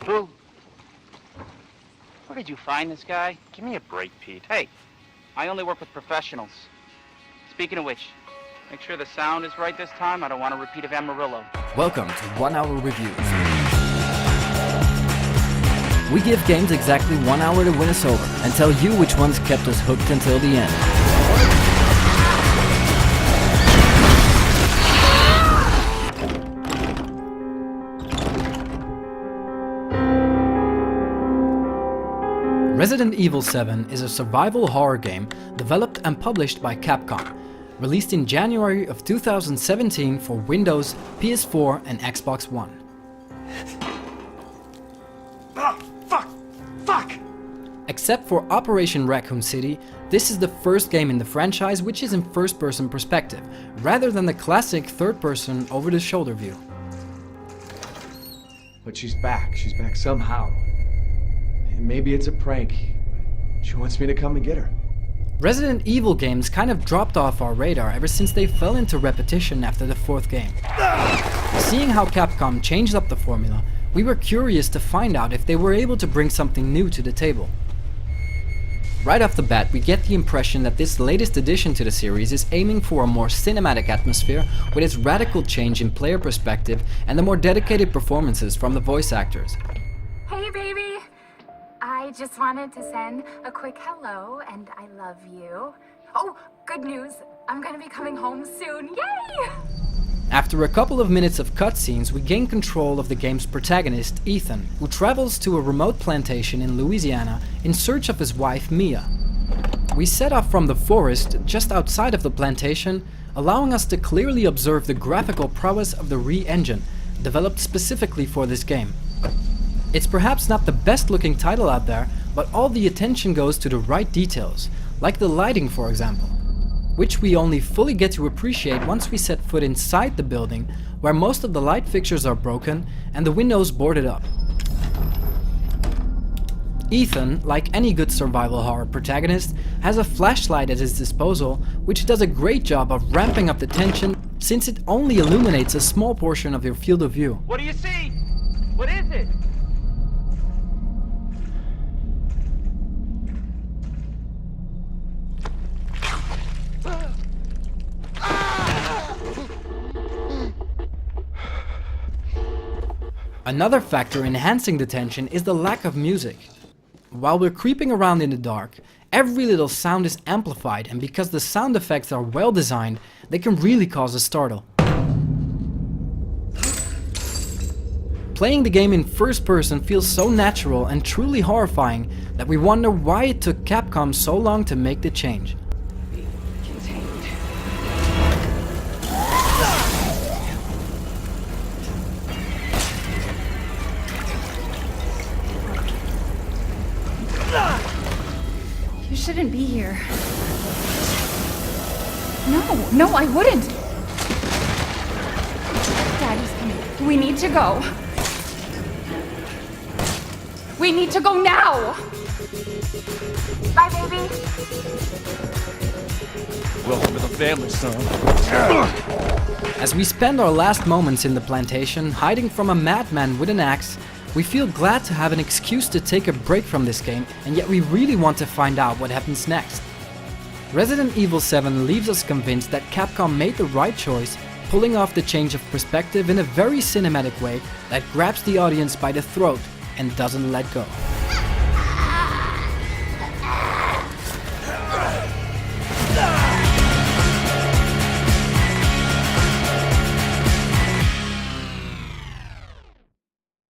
Who? Where did you find this guy? Give me a break, Pete. Hey, I only work with professionals. Speaking of which, make sure the sound is right this time. I don't want a repeat of Amarillo. Welcome to 1 Hour Reviews. We give games exactly 1 hour to win us over and tell you which ones kept us hooked until the end. Resident Evil 7 is a survival horror game developed and published by Capcom, released in January of 2017 for Windows, PS4 and Xbox One. Fuck! Except for Operation Raccoon City, this is the first game in the franchise which is in first-person perspective, rather than the classic third-person over-the-shoulder view. But she's back somehow. And maybe it's a prank. She wants me to come and get her. Resident Evil games kind of dropped off our radar ever since they fell into repetition after the fourth game. Seeing how Capcom changed up the formula, we were curious to find out if they were able to bring something new to the table. Right off the bat, we get the impression that this latest addition to the series is aiming for a more cinematic atmosphere with its radical change in player perspective and the more dedicated performances from the voice actors. Hey baby! I just wanted to send a quick hello and I love you. Oh, good news! I'm gonna be coming home soon, yay! After a couple of minutes of cutscenes, we gain control of the game's protagonist, Ethan, who travels to a remote plantation in Louisiana in search of his wife, Mia. We set off from the forest just outside of the plantation, allowing us to clearly observe the graphical prowess of the Re engine, developed specifically for this game. It's perhaps not the best looking title out there, but all the attention goes to the right details, like the lighting for example, which we only fully get to appreciate once we set foot inside the building, where most of the light fixtures are broken and the windows boarded up. Ethan, like any good survival horror protagonist, has a flashlight at his disposal, which does a great job of ramping up the tension since it only illuminates a small portion of your field of view. What do you see? What is it? Another factor enhancing the tension is the lack of music. While we're creeping around in the dark, every little sound is amplified, and because the sound effects are well designed, they can really cause a startle. Playing the game in first person feels so natural and truly horrifying that we wonder why it took Capcom so long to make the change. You shouldn't be here. No, I wouldn't! Daddy's coming. We need to go. We need to go now! Bye, baby! Welcome to the family, son. As we spend our last moments in the plantation, hiding from a madman with an axe, we feel glad to have an excuse to take a break from this game, and yet we really want to find out what happens next. Resident Evil 7 leaves us convinced that Capcom made the right choice, pulling off the change of perspective in a very cinematic way that grabs the audience by the throat and doesn't let go.